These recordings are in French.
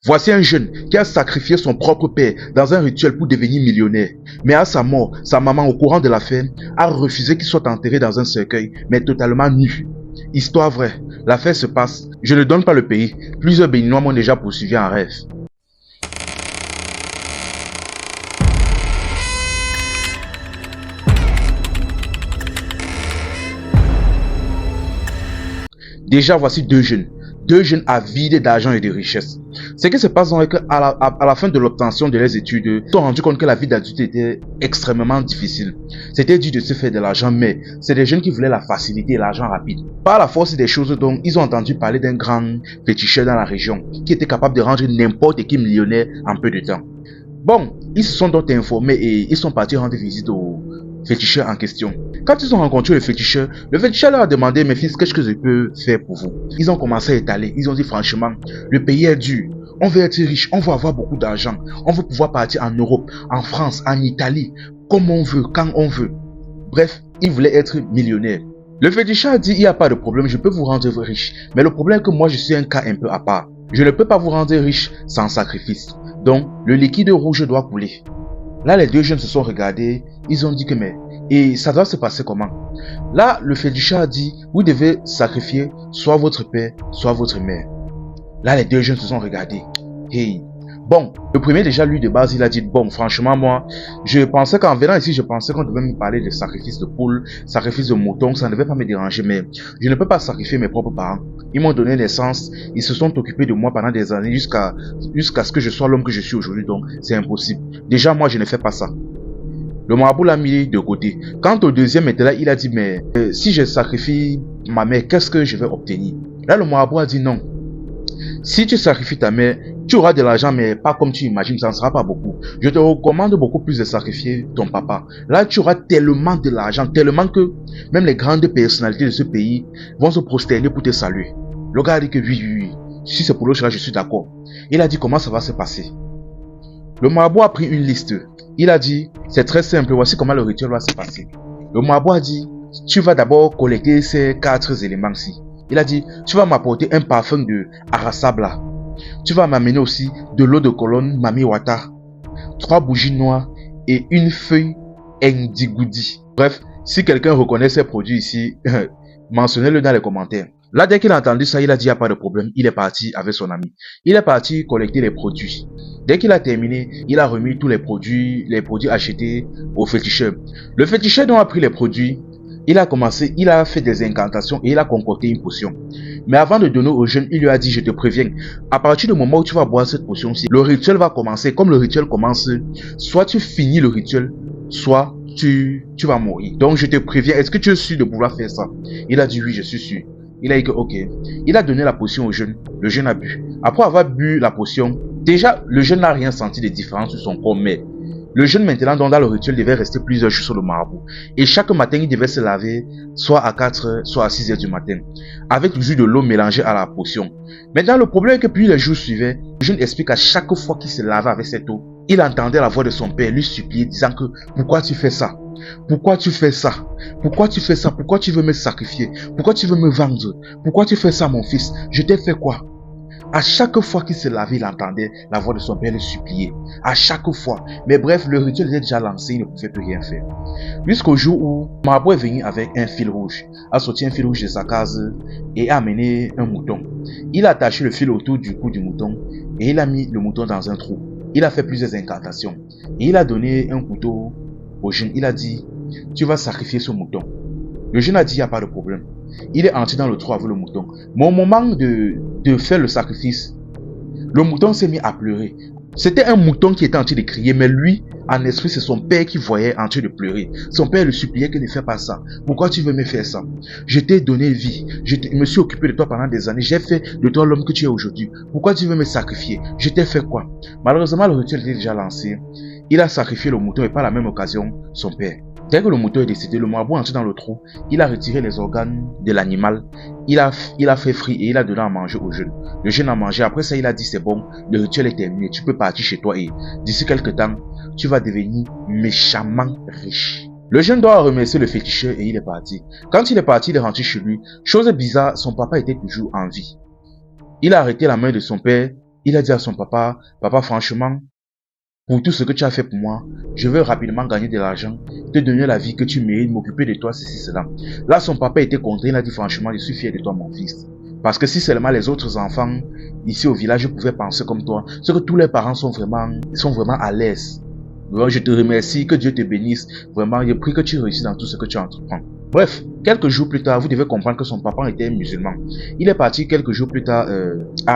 Voici un jeune qui a sacrifié son propre père dans un rituel pour devenir millionnaire. Mais à sa mort, sa maman, au courant de l'affaire, a refusé qu'il soit enterré dans un cercueil, mais totalement nu. Histoire vraie, l'affaire se passe. Je ne donne pas le pays. Plusieurs Béninois m'ont déjà poursuivi en rêve. Déjà, voici deux jeunes avides d'argent et de richesse. Ce qui se passe donc est qu'à la fin de l'obtention de leurs études, ils se sont rendus compte que la vie d'adulte était extrêmement difficile. C'était dur de se faire de l'argent, mais c'est des jeunes qui voulaient la facilité et l'argent rapide. Par la force des choses, donc, ils ont entendu parler d'un grand féticheur dans la région qui était capable de rendre n'importe qui millionnaire en peu de temps. Bon, ils se sont donc informés et ils sont partis rendre visite au féticheur en question. Quand ils ont rencontré le féticheur leur a demandé: mes fils, qu'est-ce que je peux faire pour vous? Ils ont commencé à étaler, ils ont dit: franchement, le pays est dur, on veut être riche, on veut avoir beaucoup d'argent, on veut pouvoir partir en Europe, en France, en Italie, comme on veut, quand on veut. Bref, ils voulaient être millionnaires. Le féticheur a dit: il n'y a pas de problème, je peux vous rendre riche, mais le problème est que moi je suis un cas un peu à part. Je ne peux pas vous rendre riche sans sacrifice, donc le liquide rouge doit couler. Là, les deux jeunes se sont regardés, ils ont dit que mais, et ça doit se passer comment? Là, le féticheur a dit: vous devez sacrifier soit votre père, soit votre mère. Là, les deux jeunes se sont regardés. Hey. Bon, le premier déjà, lui, de base, il a dit: bon, franchement, moi, je pensais qu'en venant ici, je pensais qu'on devait me parler de sacrifice de poule, sacrifice de mouton, ça ne devait pas me déranger, mais je ne peux pas sacrifier mes propres parents. Ils m'ont donné naissance, ils se sont occupés de moi pendant des années jusqu'à ce que je sois l'homme que je suis aujourd'hui, donc c'est impossible. Déjà, moi, je ne fais pas ça. Le marabout l'a mis de côté. Quant au deuxième était là, il a dit: mais si je sacrifie ma mère, qu'est-ce que je vais obtenir? Là, le marabout a dit: non. Si tu sacrifies ta mère, tu auras de l'argent, mais pas comme tu imagines, ça ne sera pas beaucoup. Je te recommande beaucoup plus de sacrifier ton papa. Là, tu auras tellement de l'argent, tellement que même les grandes personnalités de ce pays vont se prosterner pour te saluer. Le gars a dit que oui. Si c'est pour l'autre, là, je suis d'accord. Il a dit: comment ça va se passer? Le marabout a pris une liste. Il a dit: c'est très simple, voici comment le rituel va se passer. Le marabout a dit: tu vas d'abord collecter ces 4 éléments-ci. Il a dit: tu vas m'apporter un parfum de Arasabla. Tu vas m'amener aussi de l'eau de colonne Mami Wata, 3 bougies noires et une feuille Ndigoudi. Bref, si quelqu'un reconnaît ces produits ici, mentionnez-le dans les commentaires. Là, dès qu'il a entendu ça, il a dit: il n'y a pas de problème. Il est parti avec son ami. Il est parti collecter les produits. Dès qu'il a terminé, il a remis tous les produits achetés au féticheur. Le féticheur donc a pris les produits. Il a fait des incantations et il a concocté une potion. Mais avant de donner au jeune, il lui a dit: je te préviens, à partir du moment où tu vas boire cette potion-ci, le rituel va commencer. Comme le rituel commence, soit tu finis le rituel, soit tu vas mourir. Donc je te préviens, est-ce que tu es sûr de pouvoir faire ça? Il a dit: oui, je suis sûr. Il a dit que ok. Il a donné la potion au jeune. Le jeune a bu. Après avoir bu la potion, déjà le jeune n'a rien senti de différent sur son corps, mais le jeune maintenant, dans le rituel, devait rester plusieurs jours sur le marabout. Et chaque matin, il devait se laver, soit à 4 heures, soit à 6 heures du matin, avec le jus de l'eau mélangé à la potion. Maintenant, le problème est que puis les jours suivants, le jeune explique qu'à chaque fois qu'il se lavait avec cette eau, il entendait la voix de son père lui supplier, disant que: pourquoi tu fais ça? Pourquoi tu fais ça? Pourquoi tu fais ça? Pourquoi tu veux me sacrifier? Pourquoi tu veux me vendre? Pourquoi tu fais ça, mon fils? Je t'ai fait quoi? À chaque fois qu'il se lavait, il entendait la voix de son père le supplier. À chaque fois. Mais bref, le rituel était déjà lancé, il ne pouvait plus rien faire. Jusqu'au jour où Marabout est venu avec un fil rouge, a sorti un fil rouge de sa case et a amené un mouton. Il a attaché le fil autour du cou du mouton et il a mis le mouton dans un trou. Il a fait plusieurs incantations et il a donné un couteau au jeune. Il a dit: tu vas sacrifier ce mouton. Le jeune a dit: il n'y a pas de problème. Il est entré dans le trou avec le mouton. Mais au moment de faire le sacrifice, le mouton s'est mis à pleurer. C'était un mouton qui était en train de crier, mais lui, en esprit, c'est son père qui voyait en train de pleurer. Son père le suppliait que ne fais pas ça. Pourquoi tu veux me faire ça? Je t'ai donné vie. Je me suis occupé de toi pendant des années. J'ai fait de toi l'homme que tu es aujourd'hui. Pourquoi tu veux me sacrifier? Je t'ai fait quoi? Malheureusement, le rituel était déjà lancé. Il a sacrifié le mouton et par la même occasion, son père. Dès que le mouton est décédé, le marabout est entré dans le trou. Il a retiré les organes de l'animal. Il a fait frit et il a donné à manger au jeune. Le jeune a mangé. Après ça, il a dit: c'est bon, le rituel est terminé. Tu peux partir chez toi et d'ici quelques temps, tu vas devenir méchamment riche. Le jeune doit remercier le féticheur et il est parti. Quand il est parti, il est rentré chez lui. Chose bizarre, son papa était toujours en vie. Il a arrêté la main de son père Il a dit à son papa, papa, franchement, pour tout ce que tu as fait pour moi, je veux rapidement gagner de l'argent, te donner la vie que tu mérites, m'occuper de toi, ceci, cela. Là, son papa était content, il a dit franchement, je suis fier de toi, mon fils. Parce que si seulement les autres enfants ici au village pouvaient penser comme toi, c'est que tous les parents sont vraiment à l'aise. Alors, je te remercie, que Dieu te bénisse. Vraiment, je prie que tu réussisses dans tout ce que tu entreprends. Bref, quelques jours plus tard, vous devez comprendre que son papa était musulman. Il est parti quelques jours plus tard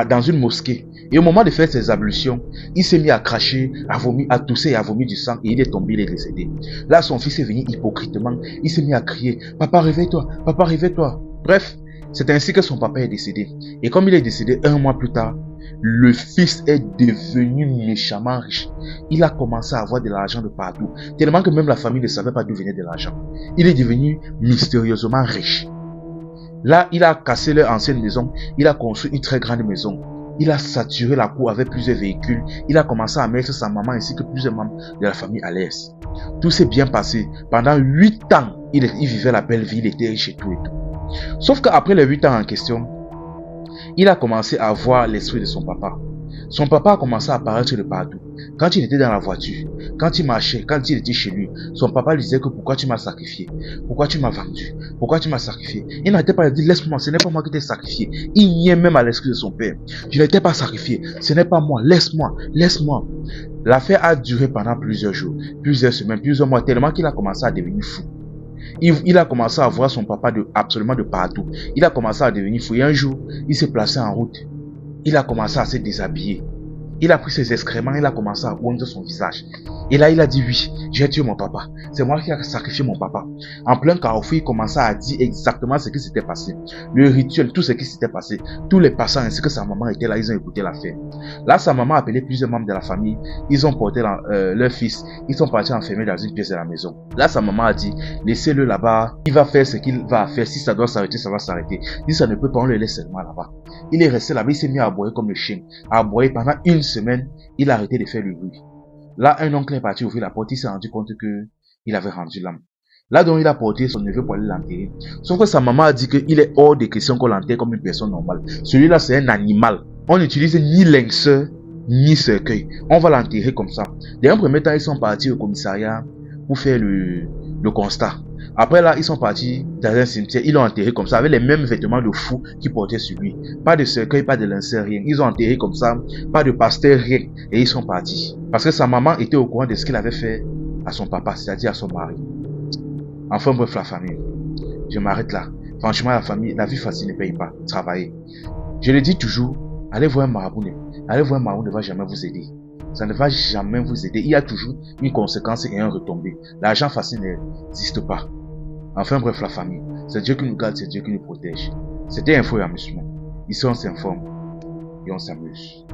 dans une mosquée. Et au moment de faire ses ablutions, il s'est mis à cracher, à vomir, à tousser et à vomir du sang. Et il est tombé, il est décédé. Là, son fils est venu hypocritement. Il s'est mis à crier, papa, réveille-toi, papa, réveille-toi. Bref, c'est ainsi que son papa est décédé. Et comme il est décédé un mois plus tard, le fils est devenu méchamment riche. Il a commencé à avoir de l'argent de partout, tellement que même la famille ne savait pas d'où venait de l'argent. Il est devenu mystérieusement riche. Là, il a cassé leur ancienne maison, il a construit une très grande maison. Il a saturé la cour avec plusieurs véhicules. Il a commencé à mettre sa maman ainsi que plusieurs membres de la famille à l'aise. Tout s'est bien passé. Pendant 8 ans, il vivait la belle vie, il était riche et tout et tout. Sauf qu'après les 8 ans en question, il a commencé à voir l'esprit de son papa. Son papa a commencé à apparaître de partout. Quand il était dans la voiture, quand il marchait, quand il était chez lui, son papa lui disait que pourquoi tu m'as sacrifié, pourquoi tu m'as vendu, pourquoi tu m'as sacrifié. Il n'arrêtait pas de dire laisse-moi, ce n'est pas moi qui t'ai sacrifié. Il niait même à l'esprit de son père. Je n'étais pas sacrifié, ce n'est pas moi, laisse-moi, laisse-moi. L'affaire a duré pendant plusieurs jours, plusieurs semaines, plusieurs mois, tellement qu'il a commencé à devenir fou. Il a commencé à voir son papa absolument de partout. Il a commencé à devenir fou. Et un jour, il s'est placé en route. Il a commencé à se déshabiller. Il a pris ses excréments, il a commencé à oindre son visage. Et là, il a dit oui, j'ai tué mon papa. C'est moi qui ai sacrifié mon papa. En plein carrefour, il commença à dire exactement ce qui s'était passé. Le rituel, tout ce qui s'était passé. Tous les passants ainsi que sa maman étaient là, ils ont écouté l'affaire. Là, sa maman a appelé plusieurs membres de la famille. Ils ont porté leur fils. Ils sont partis enfermer dans une pièce de la maison. Là, sa maman a dit, laissez-le là-bas. Il va faire ce qu'il va faire. Si ça doit s'arrêter, ça va s'arrêter. Si ça ne peut pas, on le laisse seulement là-bas. Il est resté là-bas, il s'est mis à aboyer comme le chien. À aboyer pendant une semaine, il a arrêté de faire le bruit. Là, un oncle est parti ouvrir la porte, il s'est rendu compte que il avait rendu l'âme. Là, donc, il a porté son neveu pour aller l'enterrer. Sauf que sa maman a dit qu'il est hors de question qu'on l'enterre comme une personne normale. Celui-là, c'est un animal. On n'utilise ni linceul, ni cercueil. On va l'enterrer comme ça. Dans un premier temps, ils sont partis au commissariat pour faire le constat. Après là, ils sont partis dans un cimetière, ils l'ont enterré comme ça, avec les mêmes vêtements de fou qu'ils portaient sur lui. Pas de cercueil, pas de linceul, rien. Ils ont enterré comme ça, pas de pasteur, rien. Et ils sont partis. Parce que sa maman était au courant de ce qu'il avait fait à son papa, c'est-à-dire à son mari. Enfin bref, la famille. Je m'arrête là. Franchement, la vie facile ne paye pas. Travailler. Je le dis toujours, allez voir un marabout. Allez voir un marabout ne va jamais vous aider. Ça ne va jamais vous aider. Il y a toujours une conséquence et un retombé. L'argent facile n'existe pas. Enfin bref, la famille. C'est Dieu qui nous garde, c'est Dieu qui nous protège. C'était Info et Amusement. Ici on s'informe et on s'amuse.